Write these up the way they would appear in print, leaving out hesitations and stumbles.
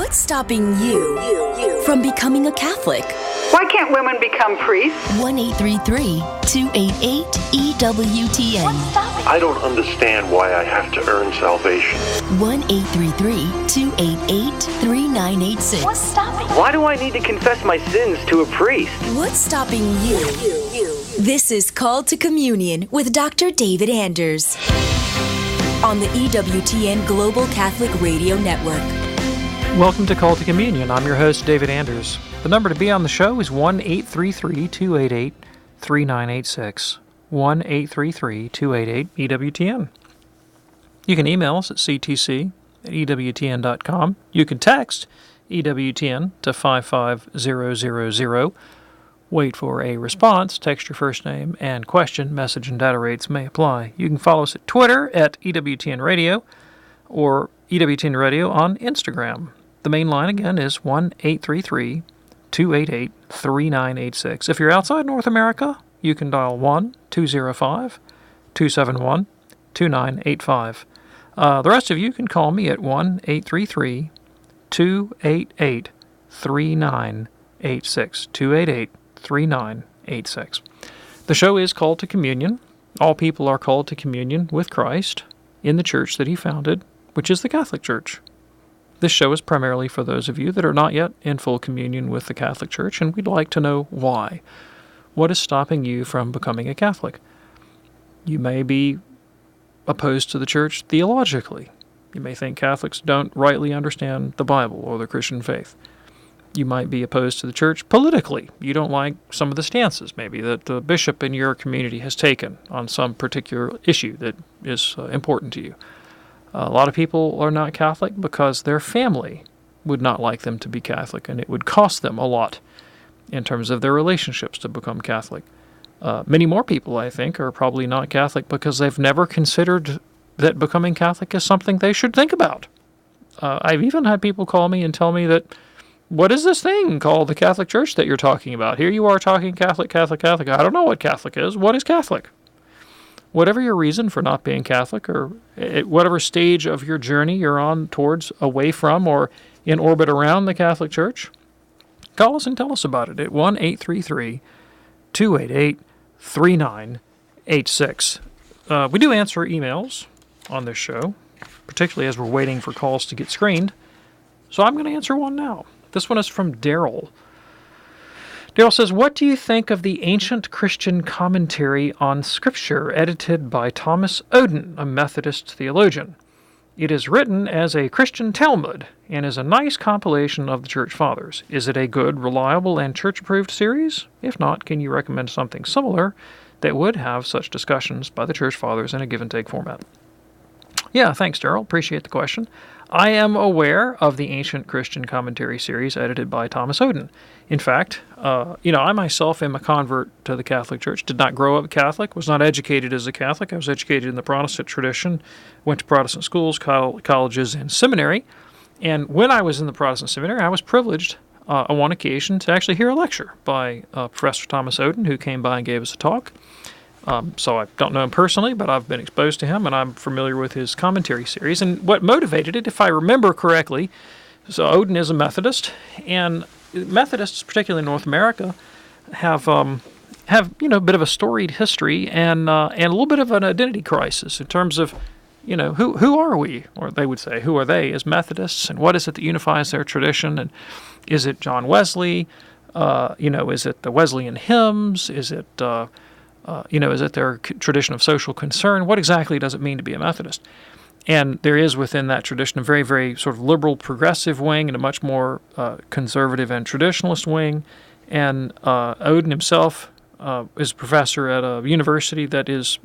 What's stopping you from becoming a Catholic? Why can't women become priests? 1-833-288-EWTN. I don't understand why I have to earn salvation. 1-833-288-3986. What's stopping? Why do I need to confess my sins to a priest? What's stopping you? This is Called to Communion with Dr. David Anders on the EWTN Global Catholic Radio Network. Welcome to Call to Communion. I'm your host, David Anders. The number to be on the show is 1-833-288-3986. 1-833-288-EWTN. You can email us at ctc@ewtn.com. You can text EWTN to 55000. Wait for a response. Text your first name and question. Message and data rates may apply. You can follow us at Twitter at EWTN Radio or EWTN Radio on Instagram. The main line again is 1-833-288-3986. If you're outside North America, you can dial 1-205-271-2985. The rest of you can call me at 1-833-288-3986. 288-3986. The show is called to communion. All people are called to communion with Christ in the church that he founded, which is the Catholic Church. This show is primarily for those of you that are not yet in full communion with the Catholic Church, and we'd like to know why. What is stopping you from becoming a Catholic? You may be opposed to the Church theologically. You may think Catholics don't rightly understand the Bible or the Christian faith. You might be opposed to the Church politically. You don't like some of the stances, maybe, that the bishop in your community has taken on some particular issue that is important to you. A lot of people are not Catholic because their family would not like them to be Catholic, and it would cost them a lot in terms of their relationships to become Catholic. Many more people, I think, are probably not Catholic because they've never considered that becoming Catholic is something they should think about. I've even had people call me and tell me that, what is this thing called the Catholic Church that you're talking about? Here you are talking Catholic, Catholic, Catholic. I don't know what Catholic is. What is Catholic? Whatever your reason for not being Catholic, or at whatever stage of your journey you're on towards, away from, or in orbit around the Catholic Church, call us and tell us about it at 1-833-288-3986. We do answer emails on this show, particularly as we're waiting for calls to get screened. So I'm going to answer one now. This one is from Daryl. Daryl says, what do you think of the ancient Christian commentary on Scripture edited by Thomas Oden, a Methodist theologian? It is written as a Christian Talmud and is a nice compilation of the Church Fathers. Is it a good, reliable, and church-approved series? If not, can you recommend something similar that would have such discussions by the Church Fathers in a give-and-take format? Yeah, thanks, Daryl. Appreciate the question. I am aware of the Ancient Christian Commentary series edited by Thomas Oden. In fact, I myself am a convert to the Catholic Church, did not grow up Catholic, was not educated as a Catholic. I was educated in the Protestant tradition, went to Protestant schools, colleges, and seminary. And when I was in the Protestant seminary, I was privileged on one occasion to actually hear a lecture by Professor Thomas Oden, who came by and gave us a talk. So I don't know him personally, but I've been exposed to him, and I'm familiar with his commentary series. And what motivated it, if I remember correctly, so Oden is a Methodist, and Methodists, particularly in North America, have a bit of a storied history and a little bit of an identity crisis in terms of, who are we? Or they would say, who are they as Methodists, and what is it that unifies their tradition? And is it John Wesley? Is it the Wesleyan hymns? Is it is it their tradition of social concern? What exactly does it mean to be a Methodist? And there is within that tradition a very, very sort of liberal, progressive wing and a much more conservative and traditionalist wing. And Oden himself is a professor at a university that is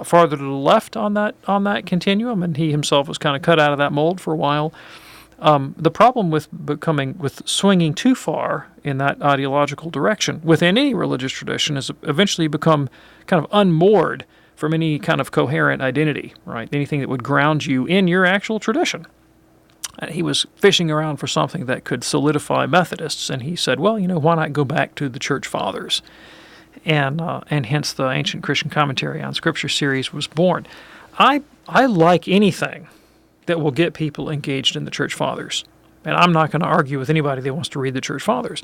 farther to the left on that continuum, and he himself was kind of cut out of that mold for a while. The problem with swinging too far in that ideological direction within any religious tradition is eventually become kind of unmoored from any kind of coherent identity, right? Anything that would ground you in your actual tradition. And he was fishing around for something that could solidify Methodists, and he said, well, why not go back to the Church Fathers? And hence the Ancient Christian Commentary on Scripture series was born. I like anything that will get people engaged in the Church Fathers. And I'm not going to argue with anybody that wants to read the Church Fathers.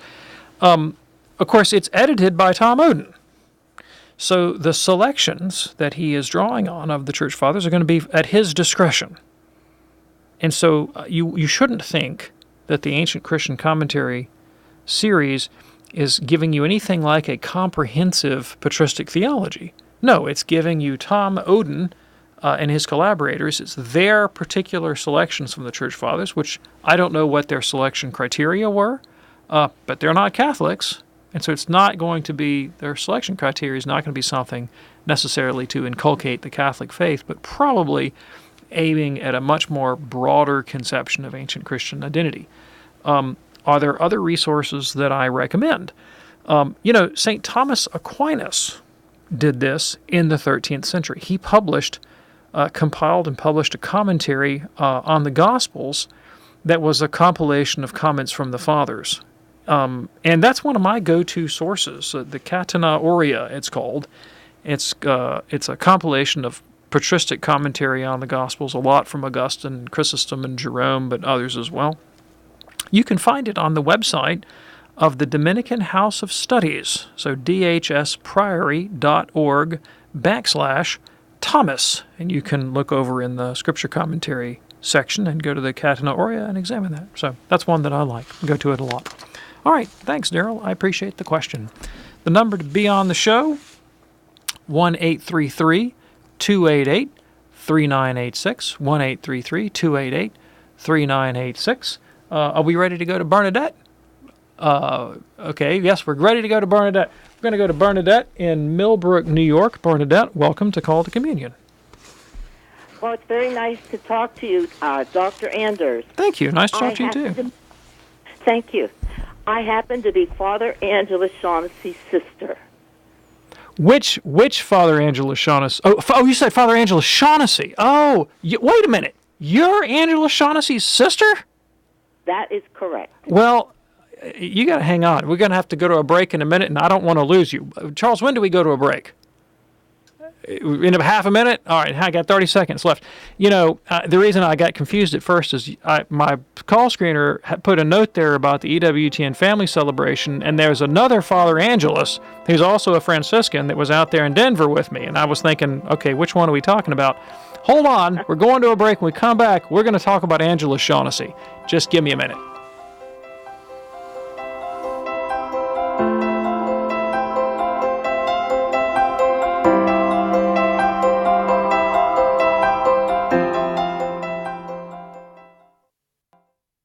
Of course, it's edited by Tom Oden. So the selections that he is drawing on of the Church Fathers are going to be at his discretion. And so you shouldn't think that the Ancient Christian Commentary series is giving you anything like a comprehensive patristic theology. No, it's giving you Tom Oden and his collaborators. It's their particular selections from the Church Fathers, which I don't know what their selection criteria were, but they're not Catholics. And so it's not going to be, their selection criteria is not going to be something necessarily to inculcate the Catholic faith, but probably aiming at a much more broader conception of ancient Christian identity. Are there other resources that I recommend? St. Thomas Aquinas did this in the 13th century. He compiled and published a commentary on the Gospels that was a compilation of comments from the Fathers. And that's one of my go-to sources, the Catena Aurea, it's called. It's a compilation of patristic commentary on the Gospels, a lot from Augustine, Chrysostom, and Jerome, but others as well. You can find it on the website of the Dominican House of Studies, so dhspriory.org/Thomas, and you can look over in the Scripture Commentary section and go to the Catena Aurea and examine that. So that's one that I like. I go to it a lot. All right, thanks, Daryl. I appreciate the question. The number to be on the show, 1-833-288-3986, 1-833-288-3986. Are we ready to go to Bernadette? Okay, yes, we're ready to go to Bernadette. We're going to go to Bernadette in Millbrook, New York. Bernadette, welcome to Call to Communion. Well, it's very nice to talk to you, Dr. Anders. Thank you. Nice to talk to you, too. Thank you. I happen to be Father Angelus Shaughnessy's sister. Which Father Angelus Shaughnessy? Oh, you said Father Angelus Shaughnessy. Oh, wait a minute. You're Angelus Shaughnessy's sister? That is correct. Well, you got to hang on. We're going to have to go to a break in a minute, and I don't want to lose you. Charles, when do we go to a break? In half a minute? All right, I got 30 seconds left. The reason I got confused at first is my call screener had put a note there about the EWTN family celebration, and there's another Father Angelus, who's also a Franciscan, that was out there in Denver with me. And I was thinking, okay, which one are we talking about? Hold on, we're going to a break. When we come back, we're going to talk about Angelus Shaughnessy. Just give me a minute.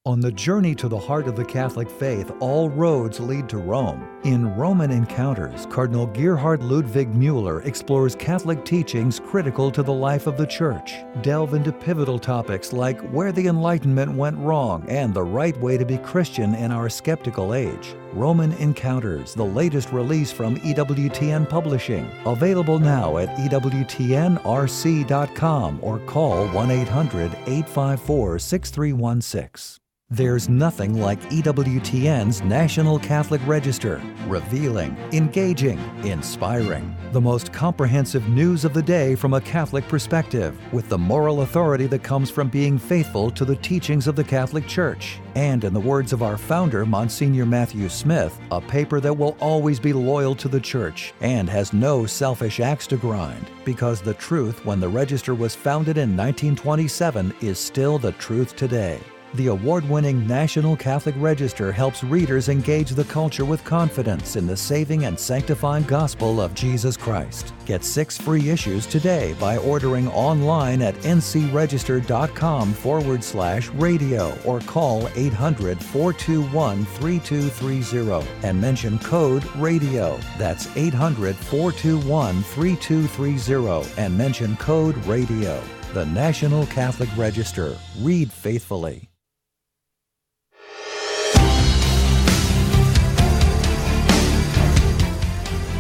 On the journey to the heart of the Catholic faith, all roads lead to Rome. In Roman Encounters, Cardinal Gerhard Ludwig Müller explores Catholic teachings critical to the life of the Church. Delve into pivotal topics like where the Enlightenment went wrong and the right way to be Christian in our skeptical age. Roman Encounters, the latest release from EWTN Publishing. Available now at EWTNRC.com or call 1-800-854-6316. There's nothing like EWTN's National Catholic Register. Revealing, engaging, inspiring. The most comprehensive news of the day from a Catholic perspective, with the moral authority that comes from being faithful to the teachings of the Catholic Church. And in the words of our founder, Monsignor Matthew Smith, a paper that will always be loyal to the Church and has no selfish axe to grind, because the truth when the Register was founded in 1927 is still the truth today. The award-winning National Catholic Register helps readers engage the culture with confidence in the saving and sanctifying gospel of Jesus Christ. Get 6 free issues today by ordering online at ncregister.com/radio or call 800-421-3230 and mention code RADIO. That's 800-421-3230 and mention code RADIO. The National Catholic Register. Read faithfully.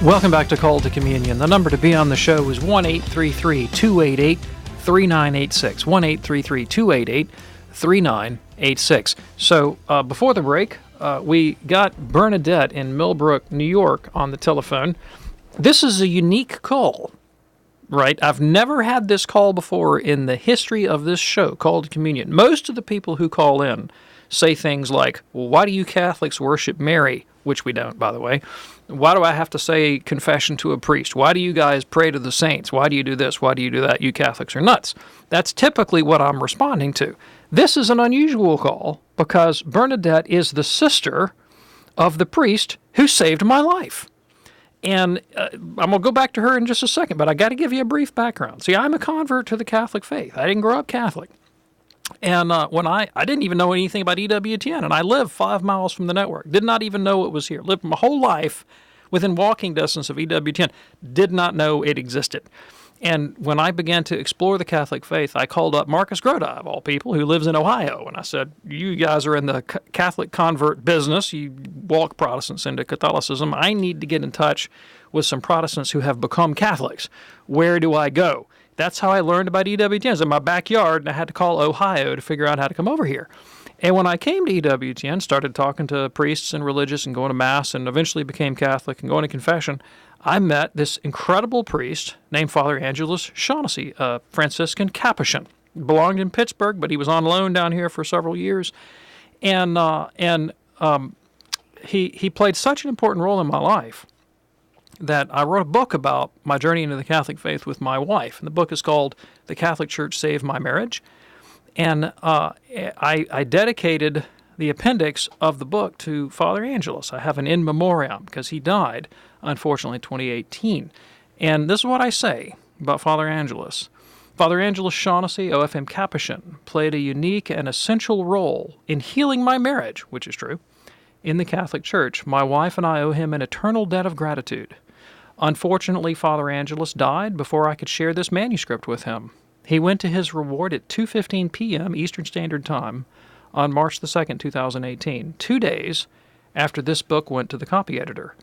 Welcome back to Call to Communion. The number to be on the show is 1-833-288-3986, 1-833-288-3986. So before the break, we got Bernadette in Millbrook, New York on the telephone. This is a unique call, right? I've never had this call before in the history of this show, Call to Communion. Most of the people who call in say things like, well, why do you Catholics worship Mary? Which we don't, by the way. Why do I have to say confession to a priest? Why do you guys pray to the saints? Why do you do this? Why do you do that? You Catholics are nuts. That's typically what I'm responding to. This is an unusual call because Bernadette is the sister of the priest who saved my life. And I'm going to go back to her in just a second, but I got to give you a brief background. See, I'm a convert to the Catholic faith. I didn't grow up Catholic. And when I didn't even know anything about EWTN, and I live 5 miles from the network. Did not even know it was here. Lived my whole life within walking distance of EWTN. Did not know it existed. And when I began to explore the Catholic faith, I called up Marcus Grodi, of all people, who lives in Ohio. And I said, you guys are in the Catholic convert business. You walk Protestants into Catholicism. I need to get in touch with some Protestants who have become Catholics. Where do I go? That's how I learned about EWTN. It was in my backyard, and I had to call Ohio to figure out how to come over here. And when I came to EWTN, started talking to priests and religious and going to Mass, and eventually became Catholic and going to confession, I met this incredible priest named Father Angelus Shaughnessy, a Franciscan Capuchin. He belonged in Pittsburgh, but he was on loan down here for several years. And he played such an important role in my life that I wrote a book about my journey into the Catholic faith with my wife. And the book is called The Catholic Church Saved My Marriage. And I dedicated the appendix of the book to Father Angelus. I have an in memoriam because he died, unfortunately, in 2018. And this is what I say about Father Angelus. Father Angelus Shaughnessy, OFM Capuchin, played a unique and essential role in healing my marriage, which is true, in the Catholic Church. My wife and I owe him an eternal debt of gratitude. Unfortunately, Father Angelus died before I could share this manuscript with him. He went to his reward at 2:15 p.m. Eastern Standard Time on March the 2nd, 2018, 2 days after this book went to the copy editor.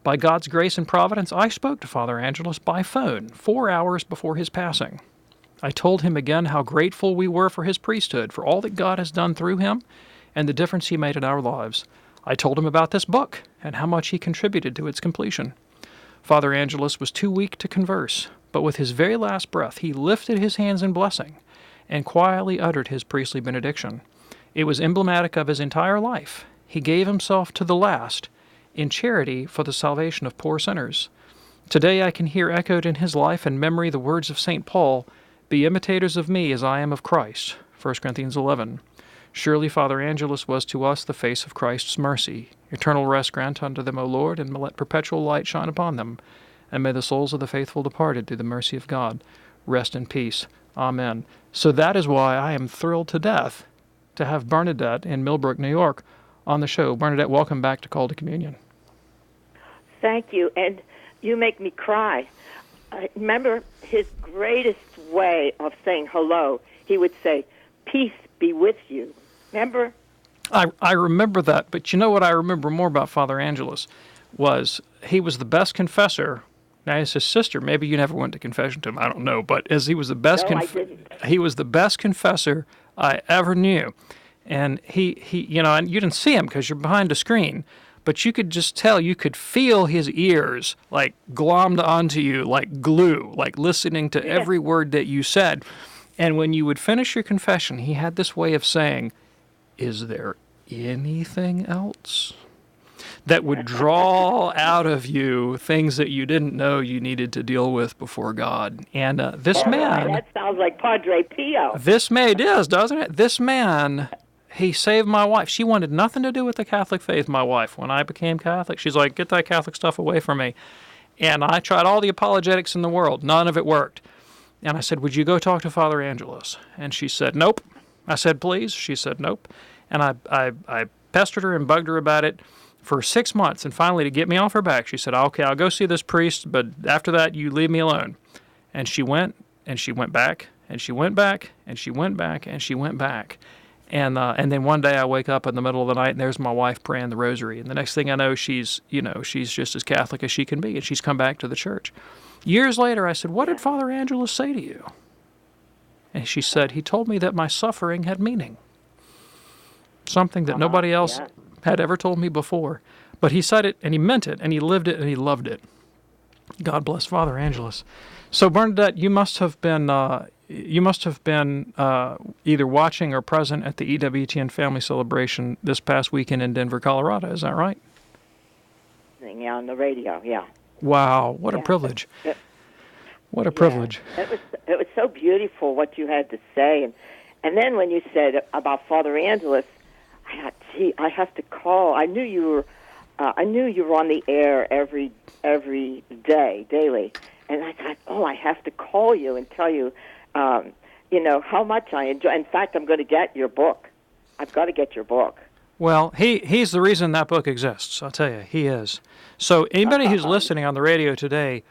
By God's grace and providence, I spoke to Father Angelus by phone 4 hours before his passing. I told him again how grateful we were for his priesthood, for all that God has done through him, and the difference he made in our lives. I told him about this book and how much he contributed to its completion. Father Angelus was too weak to converse, but with his very last breath, he lifted his hands in blessing and quietly uttered his priestly benediction. It was emblematic of his entire life. He gave himself to the last in charity for the salvation of poor sinners. Today I can hear echoed in his life and memory the words of St. Paul, "Be imitators of me as I am of Christ," 1 Corinthians 11. Surely Father Angelus was to us the face of Christ's mercy. Eternal rest grant unto them, O Lord, and let perpetual light shine upon them. And may the souls of the faithful departed, through the mercy of God, rest in peace. Amen. So that is why I am thrilled to death to have Bernadette in Millbrook, New York, on the show. Bernadette, welcome back to Call to Communion. Thank you, and you make me cry. I remember his greatest way of saying hello. He would say, "Peace be with you." Remember? I remember that, but you know what I remember more about Father Angelus was he was the best confessor. Now, as his sister, maybe you never went to confession to him, I don't know, but as he was the best I didn't. He was the best confessor I ever knew. And he you know, and you didn't see him because you're behind a screen, but you could just tell, you could feel his ears like glommed onto you like glue, like listening to every word that you said. And when you would finish your confession, he had this way of saying, "Is there anything else?" That would draw out of you things that you didn't know you needed to deal with before God. And this man... That sounds like Padre Pio. This man does, doesn't it? This man, he saved my wife. She wanted nothing to do with the Catholic faith, my wife. When I became Catholic, she's like, "Get that Catholic stuff away from me." And I tried all the apologetics in the world. None of it worked. And I said, "Would you go talk to Father Angelus?" And she said, "Nope." I said, "Please?" She said, "Nope." And I pestered her and bugged her about it for 6 months. And finally, to get me off her back, she said, "Okay, I'll go see this priest, but after that, you leave me alone." And she went, and she went back, and she went back, and she went back, and she went back. And then one day I wake up in the middle of the night, and there's my wife praying the rosary. And the next thing I know, she's just as Catholic as she can be, and she's come back to the church. Years later, I said, "What did Father Angelus say to you?" And she said, "He told me that my suffering had meaning." Something that nobody else had ever told me before. But he said it, and he meant it, and he lived it, and he loved it. God bless Father Angelus. So Bernadette, you must have been either watching or present at the EWTN family celebration this past weekend in Denver, Colorado. Is that right? Yeah, on the radio. Yeah. Wow, what a privilege! What a privilege! It was so beautiful what you had to say, and then when you said about Father Angelus, I thought, gee, I have to call. I knew you were on the air every day, daily, and I thought, oh, I have to call you and tell you, how much I enjoy. In fact, I'm going to get your book. I've got to get your book. Well, he's the reason that book exists. I'll tell you, he is. So anybody who's listening on the radio today,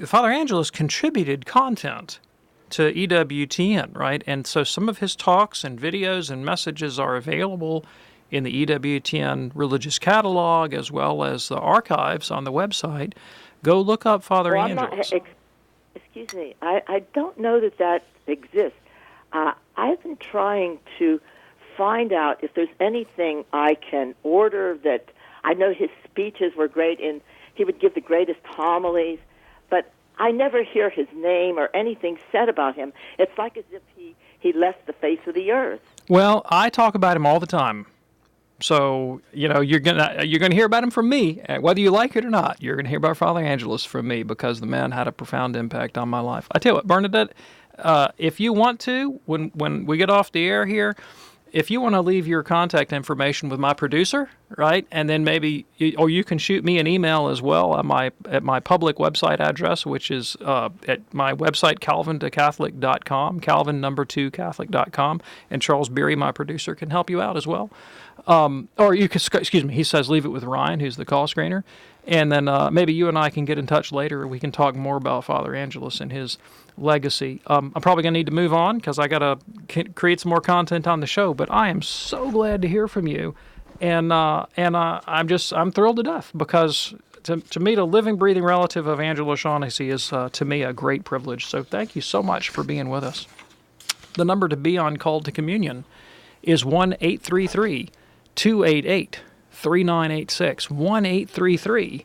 Father Angelus contributed content to EWTN, right? And so some of his talks and videos and messages are available in the EWTN religious catalog as well as the archives on the website. Go look up Father Angelus. Excuse me. I don't know that exists. I've been trying to find out if there's anything I can order that I know his speeches were great and he would give the greatest homilies, but I never hear his name or anything said about him. It's like as if he left the face of the earth. Well, I talk about him all the time. So, you're gonna hear about him from me, whether you like it or not. You're gonna hear about Father Angelus from me because the man had a profound impact on my life. I tell you what, Bernadette, if you want to, when we get off the air here, if you want to leave your contact information with my producer, right, and then or you can shoot me an email as well at my public website address, which is at my website, calvin2catholic.com, calvin2catholic.com, and Charles Beery, my producer, can help you out as well. Or you could, he says leave it with Ryan, who's the call screener, and then maybe you and I can get in touch later. We can talk more about Father Angelus and his legacy. I'm probably going to need to move on because I got to create some more content on the show, but I am so glad to hear from you, and I'm thrilled to death because to meet a living, breathing relative of Angela Shaughnessy is to me a great privilege. So thank you so much for being with us. The number to be on Called to Communion is 1-833-288-3986,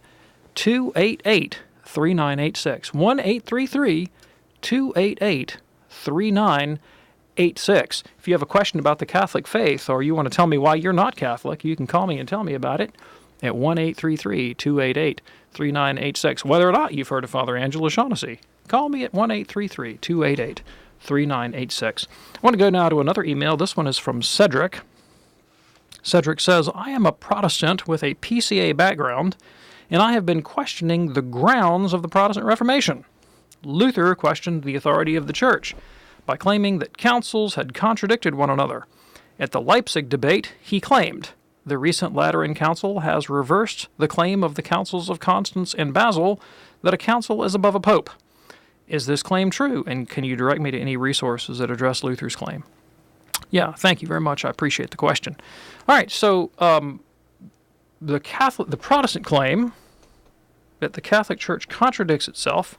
1-833-288-3986, 1-833-288-3986. If you have a question about the Catholic faith or you want to tell me why you're not Catholic, you can call me and tell me about it at 1-833-288-3986. Whether or not you've heard of Father Angela Shaughnessy, call me at 1-833-288-3986. I want to go now to another email. This one is from Cedric. Cedric says, I am a Protestant with a PCA background, and I have been questioning the grounds of the Protestant Reformation. Luther questioned the authority of the Church by claiming that councils had contradicted one another. At the Leipzig debate, he claimed, the recent Lateran Council has reversed the claim of the councils of Constance and Basel that a council is above a pope. Is this claim true, and can you direct me to any resources that address Luther's claim? Yeah, thank you very much. I appreciate the question. All right, so the Protestant claim that the Catholic Church contradicts itself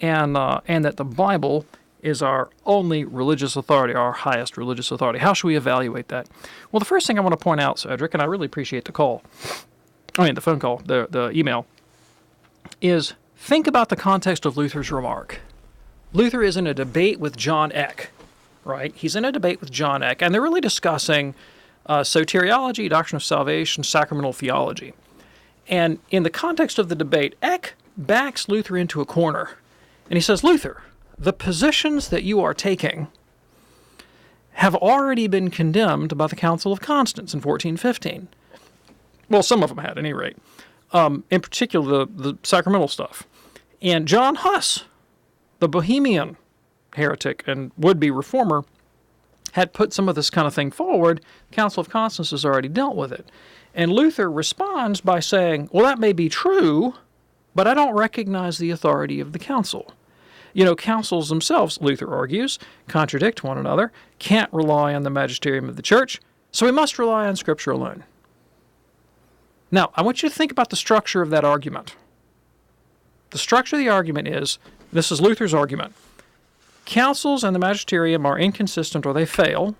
and that the Bible is our only religious authority, our highest religious authority. How should we evaluate that? Well, the first thing I want to point out, Cedric, and I really appreciate the phone call, the email, is think about the context of Luther's remark. Luther is in a debate with John Eck, right? He's in a debate with John Eck, and they're really discussing soteriology, doctrine of salvation, sacramental theology. And in the context of the debate, Eck backs Luther into a corner, and he says, Luther, the positions that you are taking have already been condemned by the Council of Constance in 1415. Well, some of them had, at any rate. In particular, the sacramental stuff. And John Huss, the Bohemian heretic and would-be reformer, had put some of this kind of thing forward. The Council of Constance has already dealt with it. And Luther responds by saying, well, that may be true, but I don't recognize the authority of the council. Councils themselves, Luther argues, contradict one another, can't rely on the magisterium of the Church, so we must rely on Scripture alone. Now, I want you to think about the structure of that argument. The structure of the argument is, this is Luther's argument, councils and the magisterium are inconsistent or they fail.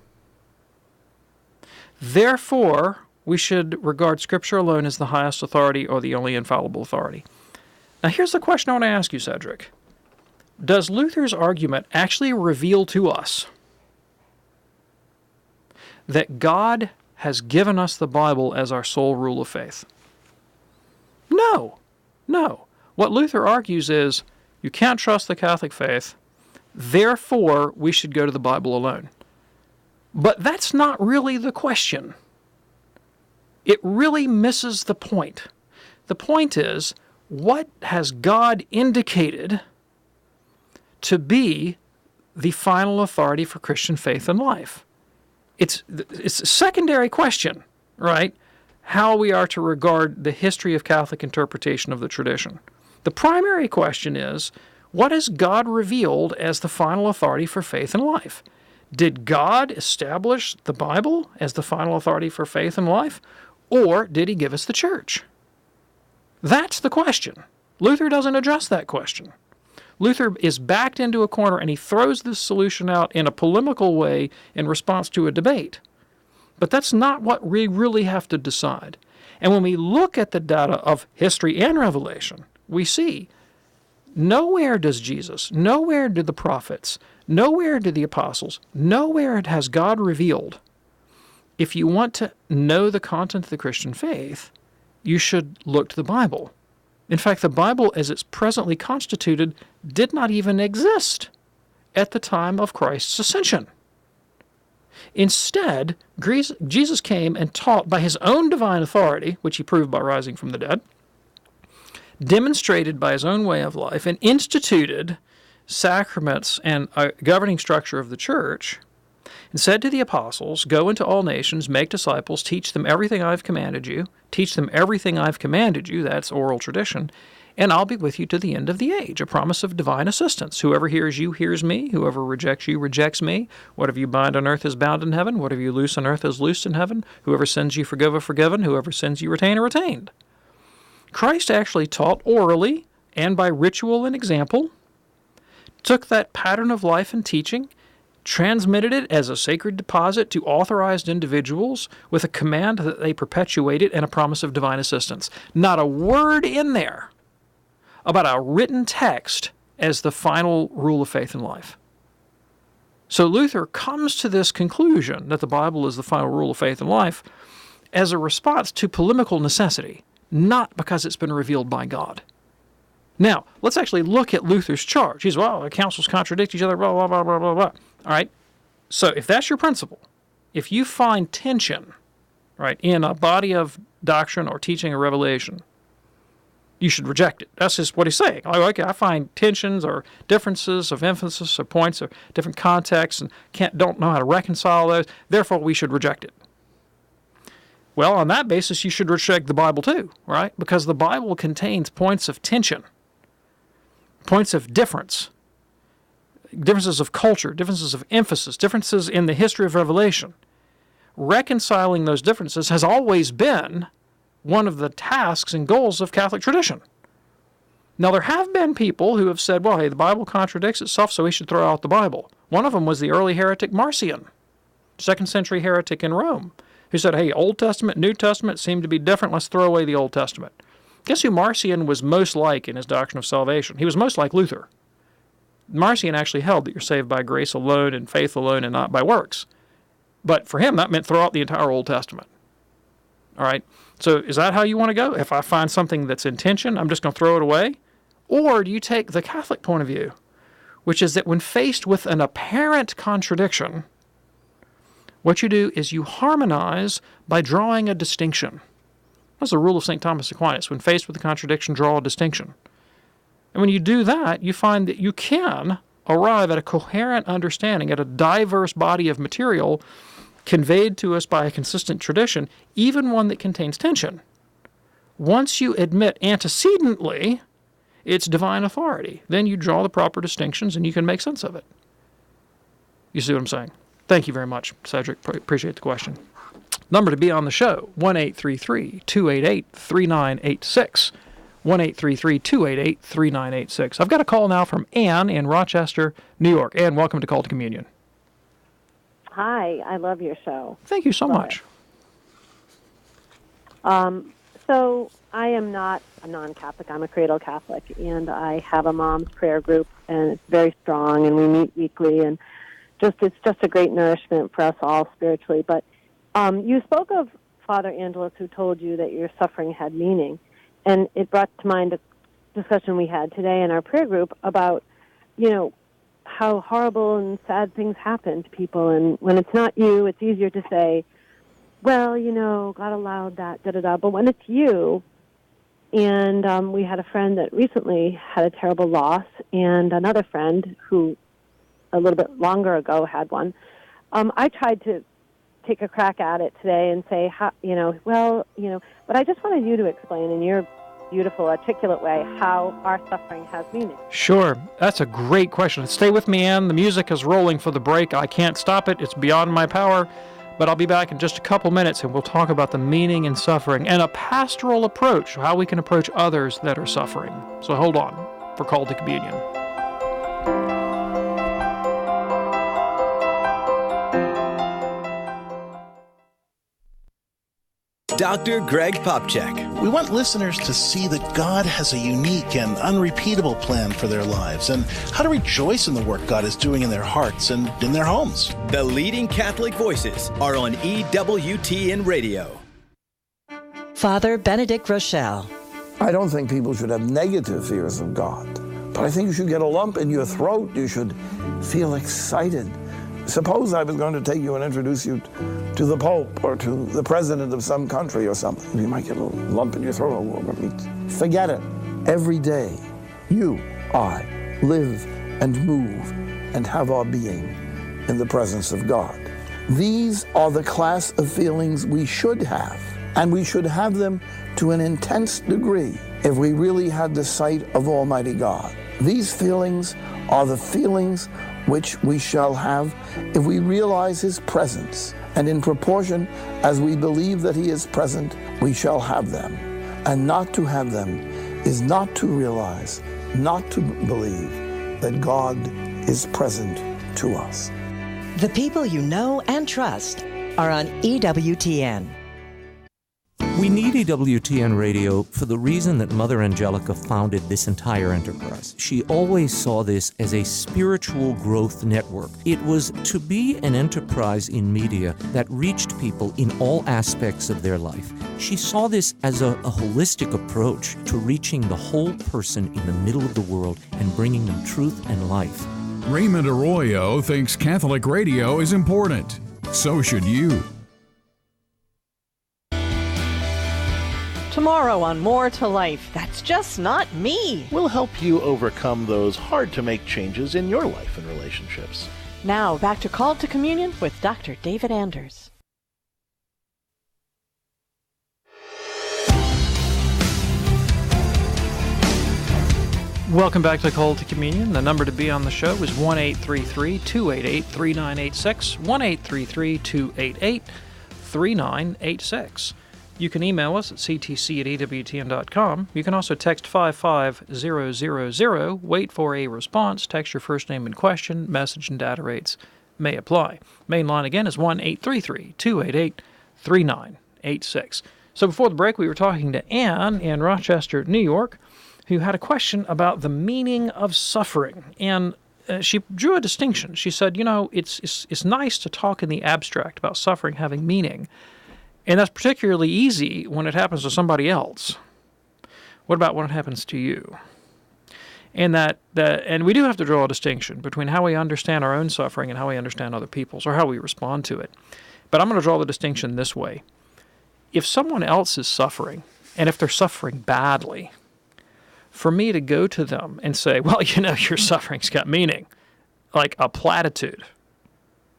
Therefore, we should regard Scripture alone as the highest authority or the only infallible authority. Now, here's the question I want to ask you, Cedric. Does Luther's argument actually reveal to us that God has given us the Bible as our sole rule of faith? No. No. What Luther argues is you can't trust the Catholic faith, therefore we should go to the Bible alone. But that's not really the question. It really misses the point. The point is, what has God indicated to be the final authority for Christian faith and life? It's a secondary question, right? How we are to regard the history of Catholic interpretation of the tradition. The primary question is, what has God revealed as the final authority for faith and life? Did God establish the Bible as the final authority for faith and life, or did he give us the church? That's the question. Luther doesn't address that question. Luther is backed into a corner and he throws this solution out in a polemical way in response to a debate. But that's not what we really have to decide. And when we look at the data of history and revelation, we see nowhere does Jesus, nowhere do the prophets, nowhere do the apostles, nowhere has God revealed. If you want to know the content of the Christian faith, you should look to the Bible. In fact, the Bible as it's presently constituted did not even exist at the time of Christ's ascension. Instead, Jesus came and taught by his own divine authority, which he proved by rising from the dead, demonstrated by his own way of life, and instituted sacraments and a governing structure of the church, and said to the apostles, "Go into all nations, make disciples, teach them everything I've commanded you, that's oral tradition, and I'll be with you to the end of the age," a promise of divine assistance. Whoever hears you hears me, whoever rejects you rejects me. Whatever you bind on earth is bound in heaven, whatever you loose on earth is loosed in heaven. Whoever sins you forgive are forgiven, whoever sins you retain are retained. Christ actually taught orally and by ritual and example, took that pattern of life and teaching, transmitted it as a sacred deposit to authorized individuals with a command that they perpetuate it and a promise of divine assistance. Not a word in there about a written text as the final rule of faith and life. So Luther comes to this conclusion that the Bible is the final rule of faith and life as a response to polemical necessity, not because it's been revealed by God. Now, let's actually look at Luther's charge. He's, well, the councils contradict each other, blah, blah, blah, blah, blah, blah. All right? So if that's your principle, if you find tension, right, in a body of doctrine or teaching or revelation, you should reject it. That's just what he's saying. Like, okay, I find tensions or differences of emphasis or points or different contexts and don't know how to reconcile those, therefore we should reject it. Well, on that basis, you should reject the Bible too, right? Because the Bible contains points of tension, points of difference, differences of culture, differences of emphasis, differences in the history of revelation. Reconciling those differences has always been one of the tasks and goals of Catholic tradition. Now, there have been people who have said, well, hey, the Bible contradicts itself, so we should throw out the Bible. One of them was the early heretic Marcion, 2nd century heretic in Rome, who said, hey, Old Testament, New Testament seem to be different, let's throw away the Old Testament. Guess who Marcion was most like in his doctrine of salvation? He was most like Luther. Marcion actually held that you're saved by grace alone and faith alone and not by works. But for him, that meant throw out the entire Old Testament. All right? So is that how you want to go? If I find something that's in tension, I'm just going to throw it away? Or do you take the Catholic point of view, which is that when faced with an apparent contradiction, what you do is you harmonize by drawing a distinction. That's the rule of St. Thomas Aquinas. When faced with a contradiction, draw a distinction. And when you do that, you find that you can arrive at a coherent understanding, at a diverse body of material conveyed to us by a consistent tradition, even one that contains tension. Once you admit antecedently its divine authority, then you draw the proper distinctions and you can make sense of it. You see what I'm saying? Thank you very much, Cedric. Appreciate the question. Number to be on the show, 1-833-288-3986. 1-833-288-3986. I've got a call now from Ann in Rochester, New York. Ann, welcome to Call to Communion. Hi, I love your show. Thank you so much. So So I am not a non-Catholic. I'm a cradle Catholic, and I have a mom's prayer group, and it's very strong, and we meet weekly, and it's just a great nourishment for us all spiritually. But you spoke of Father Angelus, who told you that your suffering had meaning, and it brought to mind a discussion we had today in our prayer group about, how horrible and sad things happen to people, and when it's not you, it's easier to say, well, God allowed that, da-da-da. But when it's you, and we had a friend that recently had a terrible loss, and another friend who a little bit longer ago had one, I tried to take a crack at it today and say, but I just wanted you to explain in your beautiful, articulate way how our suffering has meaning. Sure. That's a great question. Stay with me, Ann. The music is rolling for the break. I can't stop it. It's beyond my power. But I'll be back in just a couple minutes, and we'll talk about the meaning in suffering and a pastoral approach, how we can approach others that are suffering. So hold on for Call to Communion. Dr. Greg Popcak. We want listeners to see that God has a unique and unrepeatable plan for their lives and how to rejoice in the work God is doing in their hearts and in their homes. The leading Catholic voices are on EWTN Radio. Father Benedict Rochelle. I don't think people should have negative fears of God, but I think you should get a lump in your throat. You should feel excited. Suppose I was going to take you and introduce you to the Pope or to the president of some country or something. You might get a little lump in your throat. Forget it. Every day, you, I, live and move and have our being in the presence of God. These are the class of feelings we should have, and we should have them to an intense degree if we really had the sight of Almighty God. These feelings are the feelings which we shall have if we realize His presence. And in proportion as we believe that He is present, we shall have them. And not to have them is not to realize, not to believe that God is present to us. The people you know and trust are on EWTN. We need EWTN Radio for the reason that Mother Angelica founded this entire enterprise. She always saw this as a spiritual growth network. It was to be an enterprise in media that reached people in all aspects of their life. She saw this as a holistic approach to reaching the whole person in the middle of the world and bringing them truth and life. Raymond Arroyo thinks Catholic radio is important. So should you. Tomorrow on More to Life, that's just not me. We'll help you overcome those hard-to-make changes in your life and relationships. Now, back to Call to Communion with Dr. David Anders. Welcome back to Call to Communion. The number to be on the show is 1-833-288-3986, 1-833-288-3986. You can email us at ctc@ewtn.com. You can also text 55000, wait for a response, text your first name and question, message and data rates may apply. Main line again is 1-833-288-3986. So before the break, we were talking to Ann in Rochester, New York, who had a question about the meaning of suffering. And she drew a distinction. She said, it's nice to talk in the abstract about suffering having meaning, and that's particularly easy when it happens to somebody else. What about when it happens to you? And and we do have to draw a distinction between how we understand our own suffering and how we understand other people's, or how we respond to it. But I'm going to draw the distinction this way. If someone else is suffering, and if they're suffering badly, for me to go to them and say, well, your suffering's got meaning, like a platitude,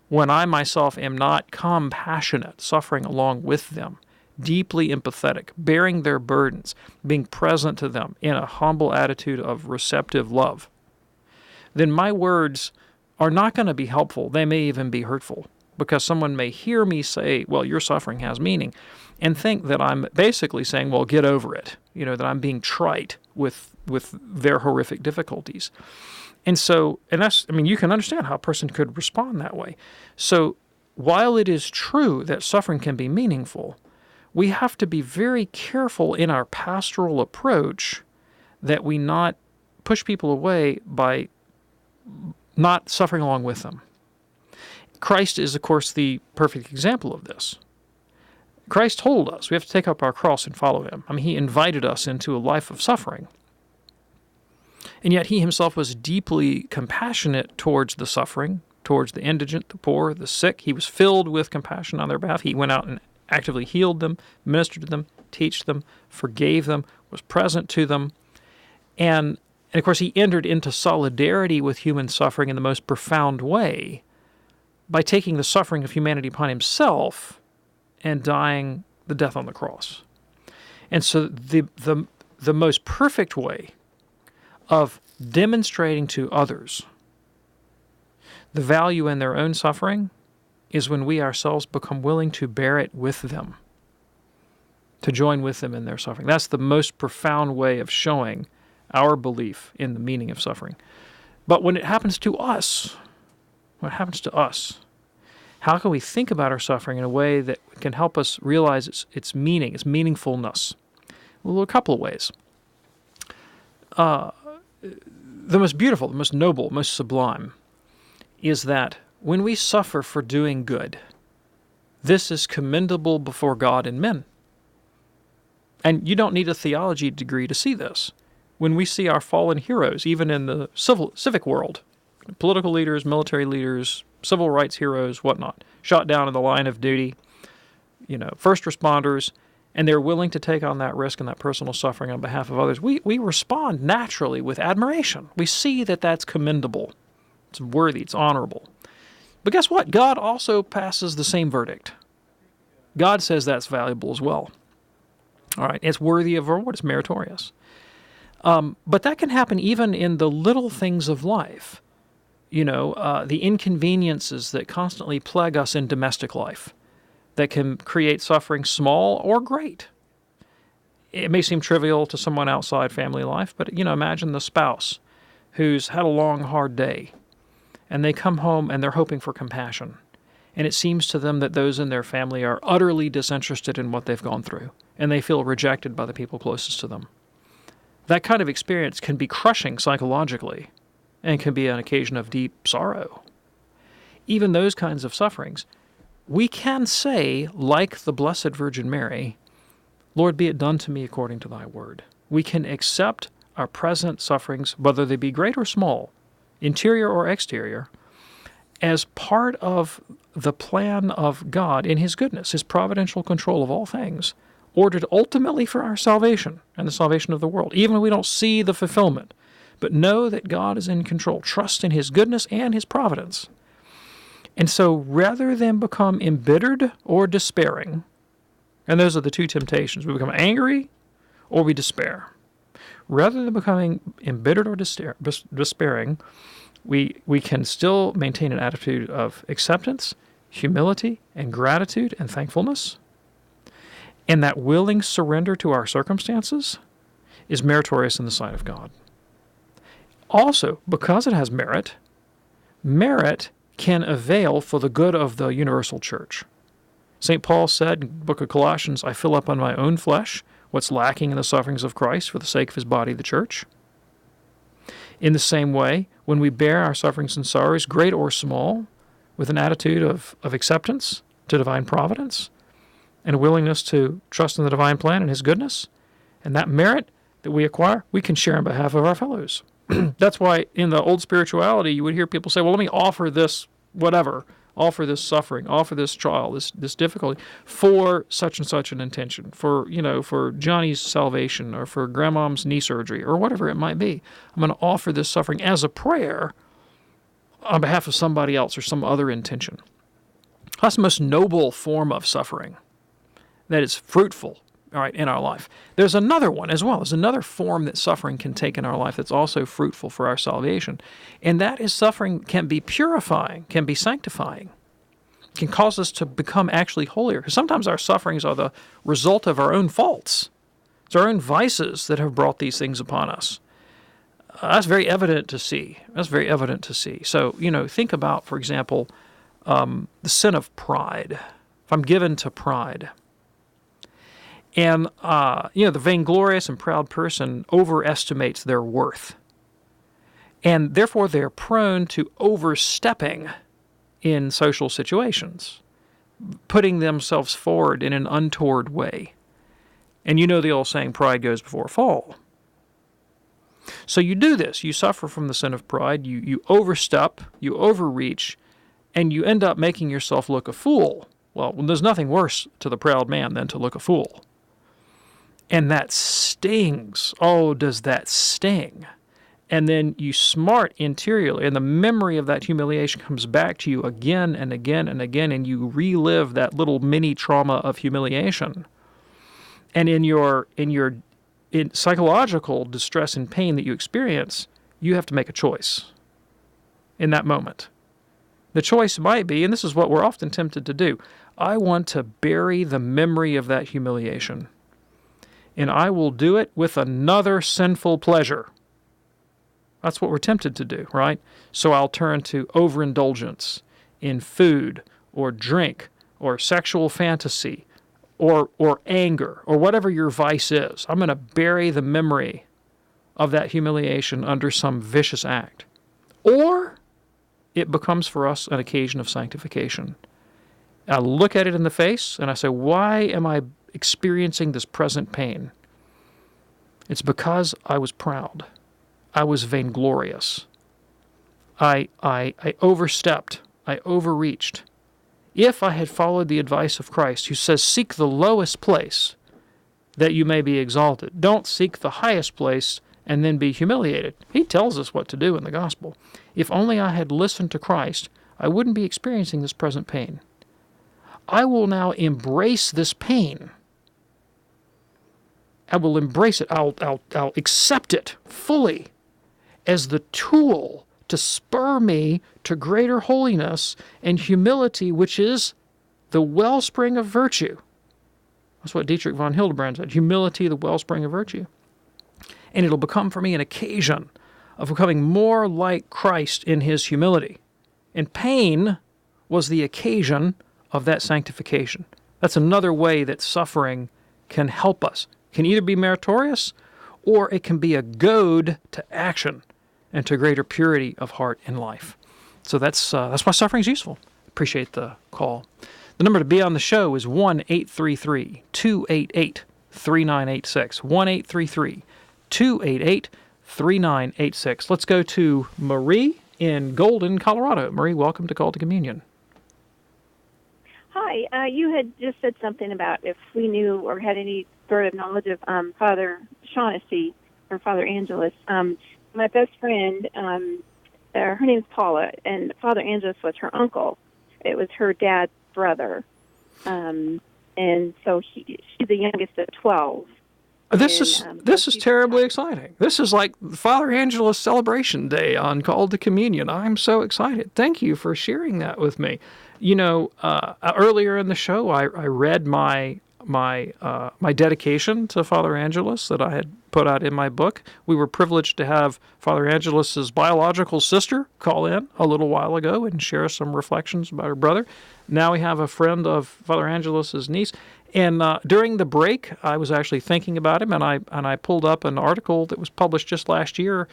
when I myself am not compassionate, suffering along with them, deeply empathetic, bearing their burdens, being present to them in a humble attitude of receptive love, then my words are not going to be helpful. They may even be hurtful, because someone may hear me say, well, your suffering has meaning, and think that I'm basically saying, well, get over it, that I'm being trite with their horrific difficulties. And that's, you can understand how a person could respond that way. So while it is true that suffering can be meaningful, we have to be very careful in our pastoral approach that we not push people away by not suffering along with them. Christ is, of course, the perfect example of this. Christ told us we have to take up our cross and follow him. I mean, he invited us into a life of suffering. And yet he himself was deeply compassionate towards the suffering, towards the indigent, the poor, the sick. He was filled with compassion on their behalf. He went out and actively healed them, ministered to them, taught them, forgave them, was present to them. And of course, he entered into solidarity with human suffering in the most profound way by taking the suffering of humanity upon himself and dying the death on the cross. And so the most perfect way of demonstrating to others the value in their own suffering is when we ourselves become willing to bear it with them, to join with them in their suffering. That's the most profound way of showing our belief in the meaning of suffering. But when it happens to us, how can we think about our suffering in a way that can help us realize its meaning, its meaningfulness? Well, a couple of ways. The most beautiful, the most noble, most sublime is that when we suffer for doing good, this is commendable before God and men. And you don't need a theology degree to see this. When we see our fallen heroes, even in the civic world, political leaders, military leaders, civil rights heroes, whatnot, shot down in the line of duty, first responders, and they're willing to take on that risk and that personal suffering on behalf of others, we respond naturally with admiration. We see that that's commendable. It's worthy. It's honorable. But guess what? God also passes the same verdict. God says that's valuable as well. All right, it's worthy of reward. It's meritorious. But that can happen even in the little things of life. The inconveniences that constantly plague us in domestic life that can create suffering, small or great. It may seem trivial to someone outside family life, but, imagine the spouse who's had a long, hard day, and they come home and they're hoping for compassion. And it seems to them that those in their family are utterly disinterested in what they've gone through, and they feel rejected by the people closest to them. That kind of experience can be crushing psychologically and can be an occasion of deep sorrow. Even those kinds of sufferings, we can say, like the Blessed Virgin Mary, Lord, be it done to me according to thy word. We can accept our present sufferings, whether they be great or small, interior or exterior, as part of the plan of God in his goodness, his providential control of all things, ordered ultimately for our salvation and the salvation of the world, even when we don't see the fulfillment. But know that God is in control. Trust in his goodness and his providence. And so rather than become embittered or despairing, and those are the two temptations, we become angry or we despair. Rather than becoming embittered or despairing, we can still maintain an attitude of acceptance, humility, and gratitude and thankfulness. And that willing surrender to our circumstances is meritorious in the sight of God. Also, because it has merit can avail for the good of the universal church. St. Paul said in the book of Colossians, I fill up on my own flesh what's lacking in the sufferings of Christ for the sake of his body, the church. In the same way, when we bear our sufferings and sorrows, great or small, with an attitude of acceptance to divine providence and a willingness to trust in the divine plan and his goodness, and that merit that we acquire, we can share on behalf of our fellows. That's why in the old spirituality, you would hear people say, well, let me offer this whatever, offer this suffering, offer this trial, this difficulty for such and such an intention, for Johnny's salvation or for grandmom's knee surgery or whatever it might be. I'm going to offer this suffering as a prayer on behalf of somebody else or some other intention. That's the most noble form of suffering that is fruitful, all right, in our life. There's another one as well. There's another form that suffering can take in our life that's also fruitful for our salvation. And that is suffering can be purifying, can be sanctifying, can cause us to become actually holier. Because sometimes our sufferings are the result of our own faults. It's our own vices that have brought these things upon us. That's very evident to see. So, think about, for example, the sin of pride. If I'm given to pride, And, the vainglorious and proud person overestimates their worth. And therefore, they're prone to overstepping in social situations, putting themselves forward in an untoward way. And you know the old saying, pride goes before a fall. So you do this. You suffer from the sin of pride. You overstep, you overreach, and you end up making yourself look a fool. Well, there's nothing worse to the proud man than to look a fool. And that stings. Oh, does that sting? And then you smart interiorly, and the memory of that humiliation comes back to you again and again and again, and you relive that little mini trauma of humiliation. And in your psychological distress and pain that you experience, you have to make a choice in that moment. The choice might be, and this is what we're often tempted to do, I want to bury the memory of that humiliation. And I will do it with another sinful pleasure. That's what we're tempted to do, right? So I'll turn to overindulgence in food or drink or sexual fantasy or anger or whatever your vice is. I'm going to bury the memory of that humiliation under some vicious act. Or it becomes for us an occasion of sanctification. I look at it in the face and I say, why am I experiencing this present pain? It's because I was proud. I was vainglorious. I overstepped. I overreached. If I had followed the advice of Christ, who says, seek the lowest place that you may be exalted. Don't seek the highest place and then be humiliated. He tells us what to do in the gospel. If only I had listened to Christ, I wouldn't be experiencing this present pain. I will now embrace this pain. I will embrace it. I'll accept it fully as the tool to spur me to greater holiness and humility, which is the wellspring of virtue. That's what Dietrich von Hildebrand said, humility, the wellspring of virtue. And it'll become for me an occasion of becoming more like Christ in his humility. And pain was the occasion of that sanctification. That's another way that suffering can help us. It can either be meritorious or it can be a goad to action and to greater purity of heart and life. So that's why suffering is useful. Appreciate the call. The number to be on the show is 1-833-288-3986. 1-833-288-3986. Let's go to Marie in Golden, Colorado. Marie, welcome to Call to Communion. Hi. You had just said something about if we knew or had any sort of knowledge of Father Shaughnessy or Father Angelus. My best friend, her name's Paula, and Father Angelus was her uncle. It was her dad's brother. And so she's the youngest of 12. This is terribly exciting. This is like Father Angelus Celebration Day on Call to Communion. I'm so excited. Thank you for sharing that with me. You know, earlier in the show, I read my dedication to Father Angelus that I had put out in my book. We were privileged to have Father Angelus's biological sister call in a little while ago and share some reflections about her brother. Now we have a friend of Father Angelus's niece. And during the break, I was actually thinking about him, and I pulled up an article that was published just last year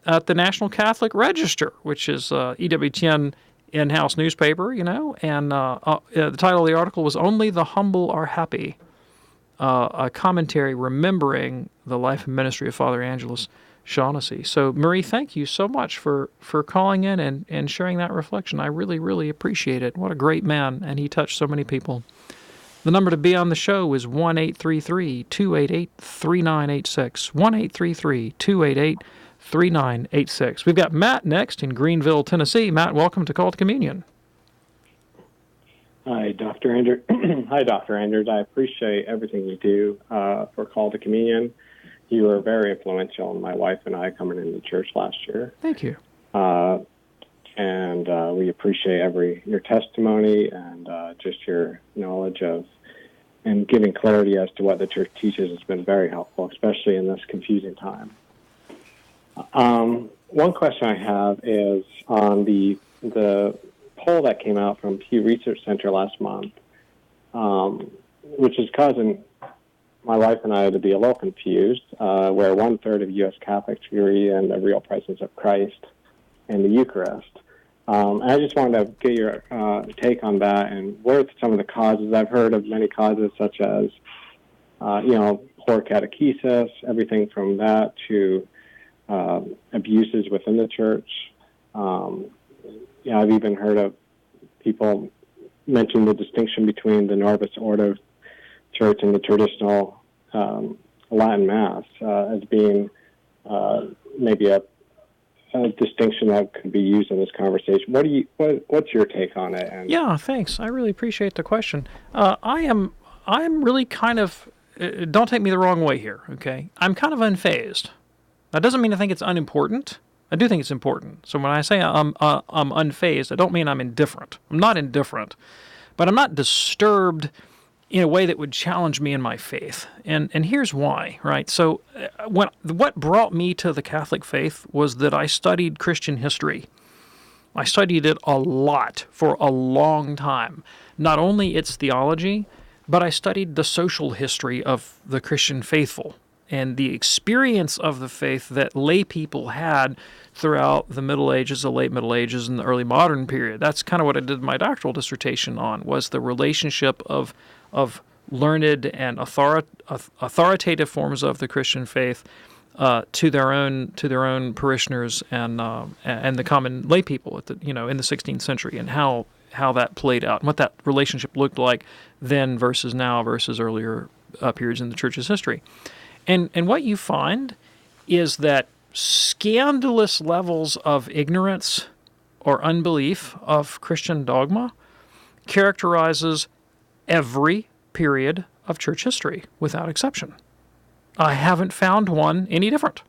at the National Catholic Register, which is EWTN in-house newspaper, you know, and the title of the article was "Only the Humble Are Happy," a commentary remembering the life and ministry of Father Angelus Shaughnessy. So, Marie, thank you so much for calling in and sharing that reflection. I really, really appreciate it. What a great man, and he touched so many people. The number to be on the show is 1-833-288-3986, 1-833-288-3986. We've got Matt next in Greenville, Tennessee. Matt, welcome to Call to Communion. Hi, Dr. Andrews. Hi, Dr. Andrews. I appreciate everything you do for Call to Communion. You were very influential in my wife and I coming into church last year. Thank you. And we appreciate your testimony and just your knowledge of and giving clarity as to what the church teaches has been very helpful, especially in this confusing time. One question I have is on the poll that came out from Pew Research Center last month, which is causing my wife and I to be a little confused, where 1/3 of U.S. Catholics agree in the real presence of Christ and the Eucharist. And I just wanted to get your take on that, and what are some of the causes? I've heard of many causes, such as, poor catechesis, everything from that to abuses within the church. I've even heard of people mention the distinction between the Novus Ordo Church and the traditional Latin Mass as being maybe a distinction that could be used in this conversation. What's your take on it? And yeah, thanks. I really appreciate the question. I'm really kind of, don't take me the wrong way here, okay? I'm kind of unfazed. That doesn't mean I think it's unimportant. I do think it's important. So when I say I'm unfazed, I don't mean I'm indifferent. I'm not indifferent, but I'm not disturbed in a way that would challenge me in my faith. And here's why, right? So what brought me to the Catholic faith was that I studied Christian history. I studied it a lot for a long time. Not only its theology, but I studied the social history of the Christian faithful and the experience of the faith that lay people had throughout the Middle Ages, the late Middle Ages, and the early modern period. That's kind of what I did my doctoral dissertation on, was the relationship of learned and authoritative forms of the Christian faith to their own parishioners and the common lay people in the 16th century, and how that played out and what that relationship looked like then versus now versus earlier periods in the Church's history. And what you find is that scandalous levels of ignorance or unbelief of Christian dogma characterizes every period of church history without exception. I haven't found one any different.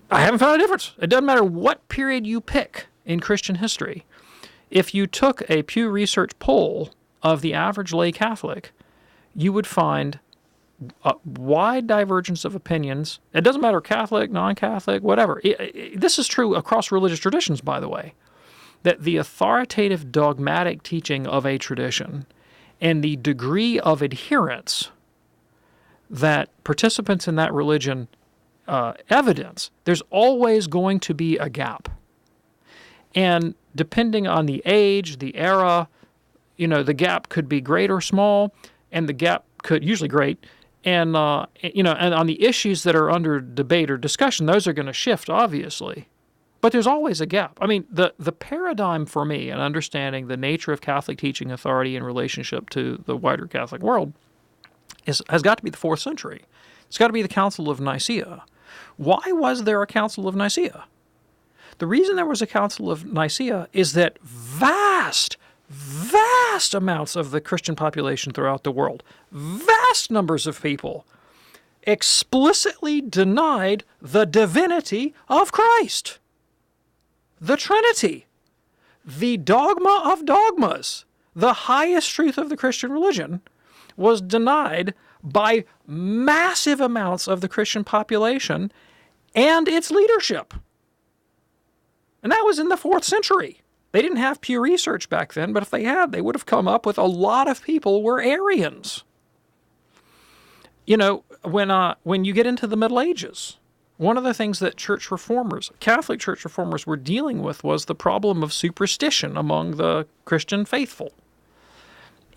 I haven't found a difference. It doesn't matter what period you pick in Christian history. If you took a Pew Research poll of the average lay Catholic, you would find a wide divergence of opinions. It doesn't matter Catholic, non-Catholic, whatever. This is true across religious traditions, by the way, that the authoritative dogmatic teaching of a tradition and the degree of adherence that participants in that religion evidence, there's always going to be a gap. And depending on the age, the era, the gap could be great or small, and the gap could usually great. And and on the issues that are under debate or discussion, those are going to shift, obviously. But there's always a gap. I mean, the paradigm for me in understanding the nature of Catholic teaching authority in relationship to the wider Catholic world has got to be the 4th century. It's got to be the Council of Nicaea. Why was there a Council of Nicaea? The reason there was a Council of Nicaea is that vast amounts of the Christian population throughout the world, vast numbers of people, explicitly denied the divinity of Christ. The Trinity, the dogma of dogmas, the highest truth of the Christian religion, was denied by massive amounts of the Christian population and its leadership. And that was in the 4th century. They didn't have Pew Research back then, but if they had, they would have come up with a lot of people were Arians. When you get into the Middle Ages, one of the things that Catholic church reformers were dealing with was the problem of superstition among the Christian faithful.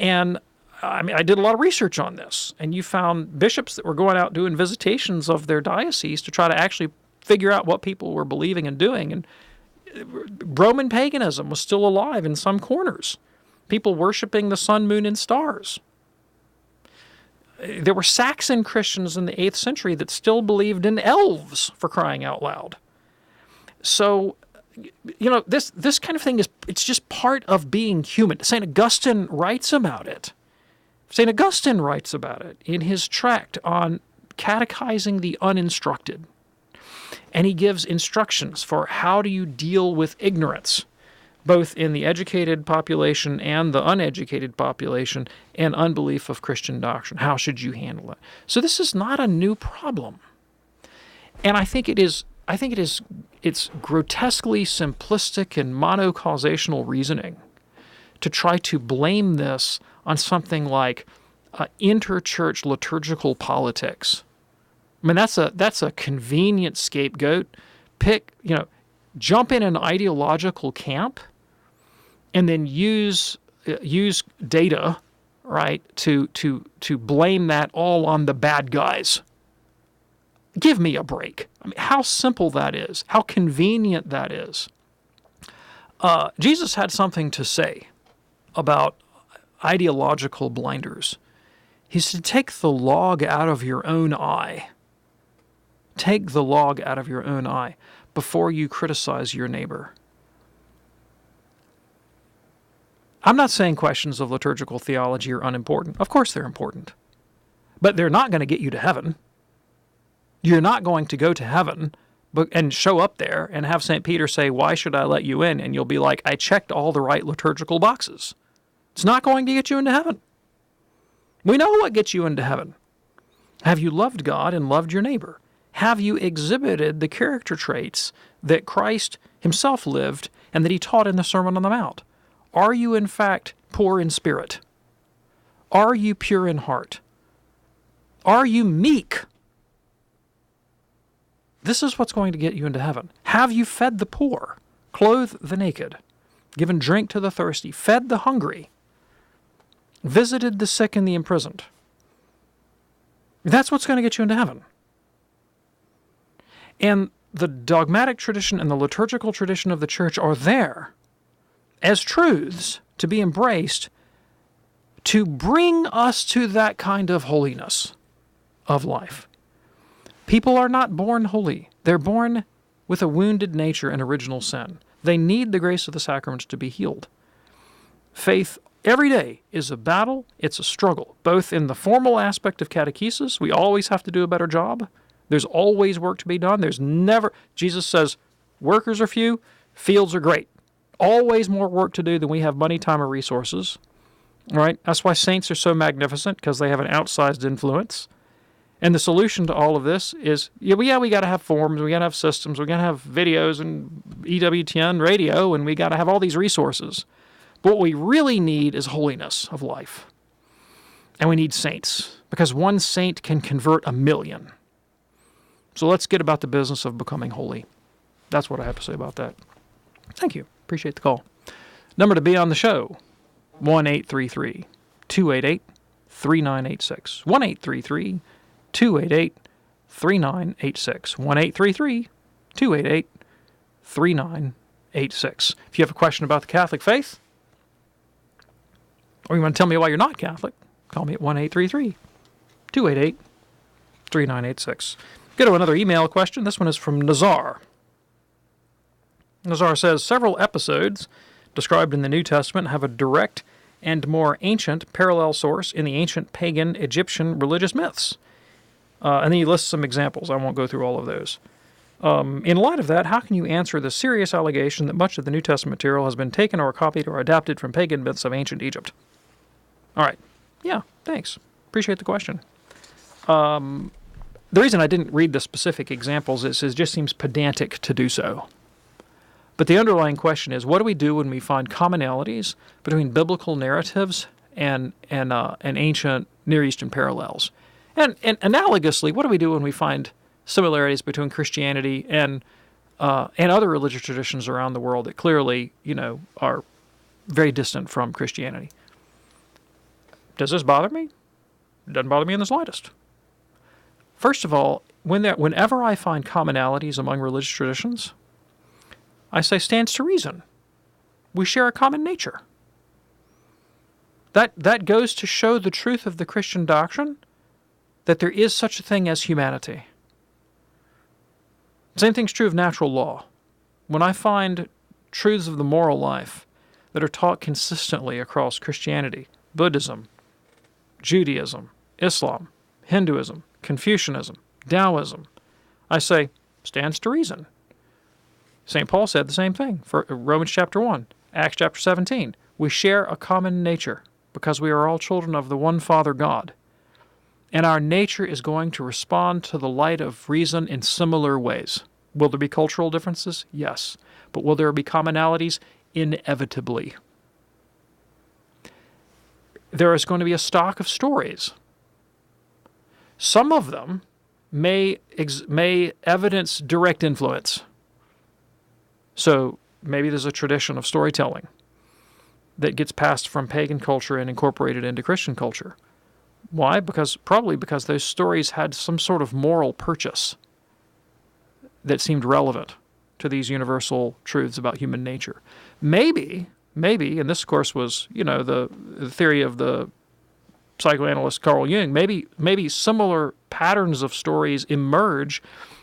And I did a lot of research on this, and you found bishops that were going out doing visitations of their diocese to try to actually figure out what people were believing and doing. And Roman paganism was still alive in some corners. People worshiping the sun, moon, and stars. There were Saxon Christians in the 8th century that still believed in elves, for crying out loud. So, this kind of thing it's just part of being human. St. Augustine writes about it. St. Augustine writes about it in his tract on catechizing the uninstructed. And he gives instructions for how do you deal with ignorance, both in the educated population and the uneducated population, and unbelief of Christian doctrine. How should you handle it? So this is not a new problem. And I think it's grotesquely simplistic and monocausational reasoning to try to blame this on something like interchurch liturgical politics. I mean, that's a convenient scapegoat. Jump in an ideological camp, and then use data, right, to blame that all on the bad guys. Give me a break. I mean, how simple that is, how convenient that is. Jesus had something to say about ideological blinders. He said, take the log out of your own eye. Take the log out of your own eye before you criticize your neighbor. I'm not saying questions of liturgical theology are unimportant. Of course they're important. But they're not going to get you to heaven. You're not going to go to heaven and show up there and have St. Peter say, why should I let you in? And you'll be like, I checked all the right liturgical boxes. It's not going to get you into heaven. We know what gets you into heaven. Have you loved God and loved your neighbor? Have you exhibited the character traits that Christ himself lived and that he taught in the Sermon on the Mount? Are you, in fact, poor in spirit? Are you pure in heart? Are you meek? This is what's going to get you into heaven. Have you fed the poor, clothed the naked, given drink to the thirsty, fed the hungry, visited the sick and the imprisoned? That's what's going to get you into heaven. And the dogmatic tradition and the liturgical tradition of the church are there as truths to be embraced to bring us to that kind of holiness of life. People are not born holy. They're born with a wounded nature and original sin. They need the grace of the sacraments to be healed. Faith every day is a battle. It's a struggle, both in the formal aspect of catechesis. We always have to do a better job. There's always work to be done. Jesus says, workers are few, fields are great. Always more work to do than we have money, time, or resources. All right? That's why saints are so magnificent, because they have an outsized influence. And the solution to all of this is, we got to have forms, we got to have systems, we got to have videos and EWTN radio, and we got to have all these resources. But what we really need is holiness of life. And we need saints, because one saint can convert 1,000,000. So let's get about the business of becoming holy. That's what I have to say about that. Thank you. Appreciate the call. Number to be on the show, 1-833-288-3986. 1-833-288-3986. 1-833-288-3986. If you have a question about the Catholic faith, or you want to tell me why you're not Catholic, call me at 1-833-288-3986. Go to another email question. This one is from Nazar. Nazar says, several episodes described in the New Testament have a direct and more ancient parallel source in the ancient pagan Egyptian religious myths. And then he lists some examples. I won't go through all of those. In light of that, how can you answer the serious allegation that much of the New Testament material has been taken or copied or adapted from pagan myths of ancient Egypt? All right. Yeah, thanks. Appreciate the question. The reason I didn't read the specific examples is it just seems pedantic to do so. But the underlying question is, what do we do when we find commonalities between biblical narratives and ancient Near Eastern parallels? And analogously, what do we do when we find similarities between Christianity and other religious traditions around the world that clearly, are very distant from Christianity? Does this bother me? It doesn't bother me in the slightest. First of all, whenever I find commonalities among religious traditions, I say stands to reason. We share a common nature. That goes to show the truth of the Christian doctrine, that there is such a thing as humanity. Same thing's true of natural law. When I find truths of the moral life that are taught consistently across Christianity, Buddhism, Judaism, Islam, Hinduism, Confucianism, Taoism, I say, stands to reason. St. Paul said the same thing for Romans chapter 1, Acts chapter 17. We share a common nature because we are all children of the one Father God. And our nature is going to respond to the light of reason in similar ways. Will there be cultural differences? Yes. But will there be commonalities? Inevitably. there is going to be a stock of stories. Some of them may evidence direct influence. So maybe there's a tradition of storytelling that gets passed from pagan culture and incorporated into Christian culture. Why? Probably because those stories had some sort of moral purchase that seemed relevant to these universal truths about human nature. Maybe, and this, of course, was, the theory of the psychoanalyst Carl Jung, maybe similar patterns of stories emerge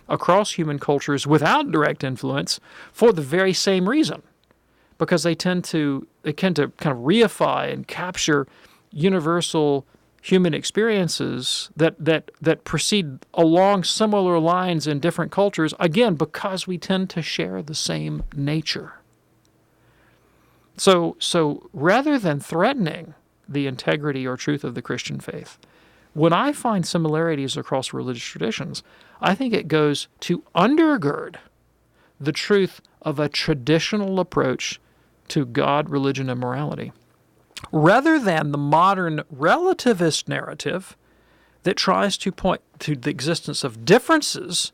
across human cultures without direct influence for the very same reason, because they tend to kind of reify and capture universal human experiences that proceed along similar lines in different cultures, again, because we tend to share the same nature. So rather than threatening the integrity or truth of the Christian faith, when I find similarities across religious traditions, I think it goes to undergird the truth of a traditional approach to God, religion, and morality, rather than the modern relativist narrative that tries to point to the existence of differences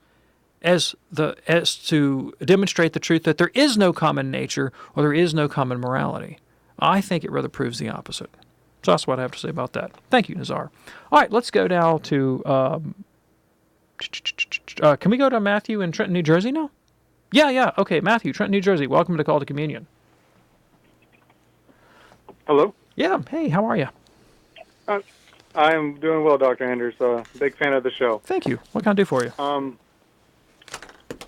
as to demonstrate the truth that there is no common nature or there is no common morality. I think it rather proves the opposite. So that's what I have to say about that. Thank you, Nazar. All right, let's go now to... can we go to Matthew in Trenton, New Jersey now? Yeah. Okay, Matthew, Trenton, New Jersey. Welcome to Call to Communion. Hello? Yeah. Hey, how are you? I'm doing well, Dr. Anders. Big fan of the show. Thank you. What can I do for you? I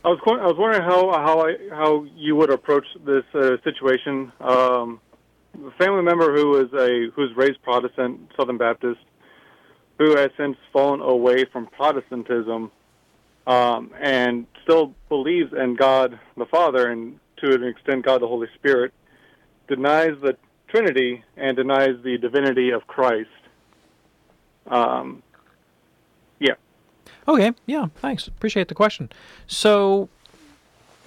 was wondering how you would approach this situation. A family member who's raised Protestant, Southern Baptist, who has since fallen away from Protestantism, and still believes in God the Father and to an extent God the Holy Spirit, denies the Trinity and denies the divinity of Christ. Yeah. Okay, yeah, thanks. Appreciate the question. So,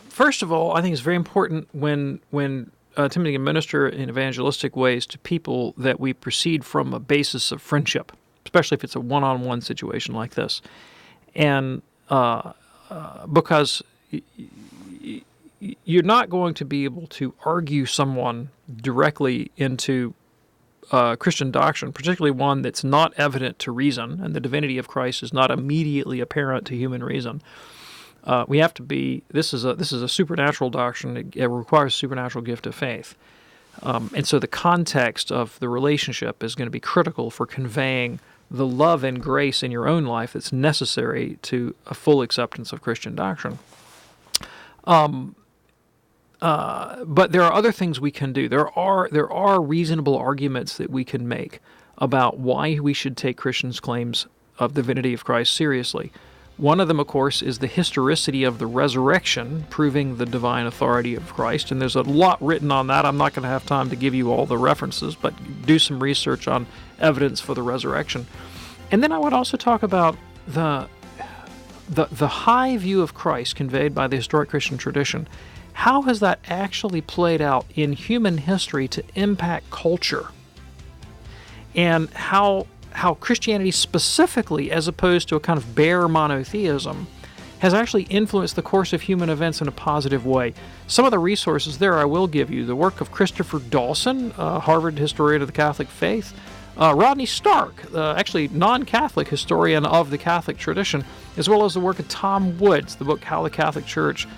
first of all, I think it's very important when attempting to minister in evangelistic ways to people that we proceed from a basis of friendship, especially if it's a one-on-one situation like this. And because you're not going to be able to argue someone directly into Christian doctrine, particularly one that's not evident to reason, and the divinity of Christ is not immediately apparent to human reason. We have to be. This is a supernatural doctrine. It requires a supernatural gift of faith, and so the context of the relationship is going to be critical for conveying the love and grace in your own life that's necessary to a full acceptance of Christian doctrine. But there are other things we can do. There are reasonable arguments that we can make about why we should take Christians' claims of the divinity of Christ seriously. One of them, of course, is the historicity of the resurrection, proving the divine authority of Christ. And there's a lot written on that. I'm not going to have time to give you all the references, but do some research on evidence for the resurrection. And then I would also talk about the high view of Christ conveyed by the historic Christian tradition. How has that actually played out in human history to impact culture? And how Christianity specifically, as opposed to a kind of bare monotheism, has actually influenced the course of human events in a positive way. Some of the resources there I will give you. The work of Christopher Dawson, Harvard historian of the Catholic faith, Rodney Stark, actually non-Catholic historian of the Catholic tradition, as well as the work of Tom Woods, the book How the Catholic Church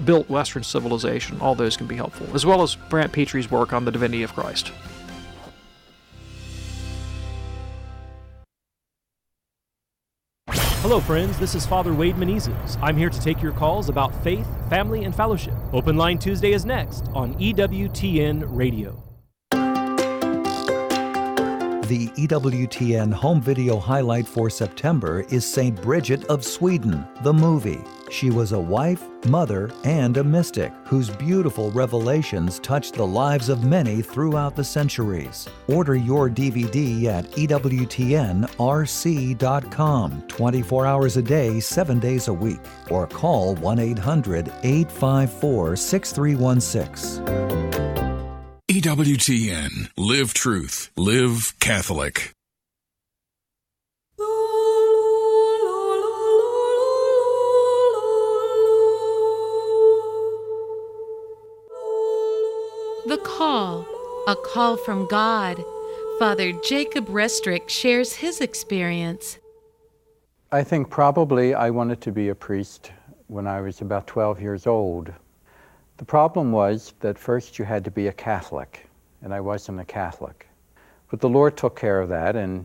Built Western Civilization. All those can be helpful, as well as Brant Petry's work on the divinity of Christ. Hello, friends. This is Father Wade Menezes. I'm here to take your calls about faith, family, and fellowship. Open Line Tuesday is next on EWTN Radio. The EWTN home video highlight for September is St. Bridget of Sweden, the movie. She was a wife, mother, and a mystic whose beautiful revelations touched the lives of many throughout the centuries. Order your DVD at EWTNRC.com 24 hours a day, 7 days a week, or call 1-800-854-6316. EWTN. Live truth. Live Catholic. The Call, a call from God. Father Jacob Restrick shares his experience. I think probably I wanted to be a priest when I was about 12 years old. The problem was that first you had to be a Catholic, and I wasn't a Catholic. But the Lord took care of that, and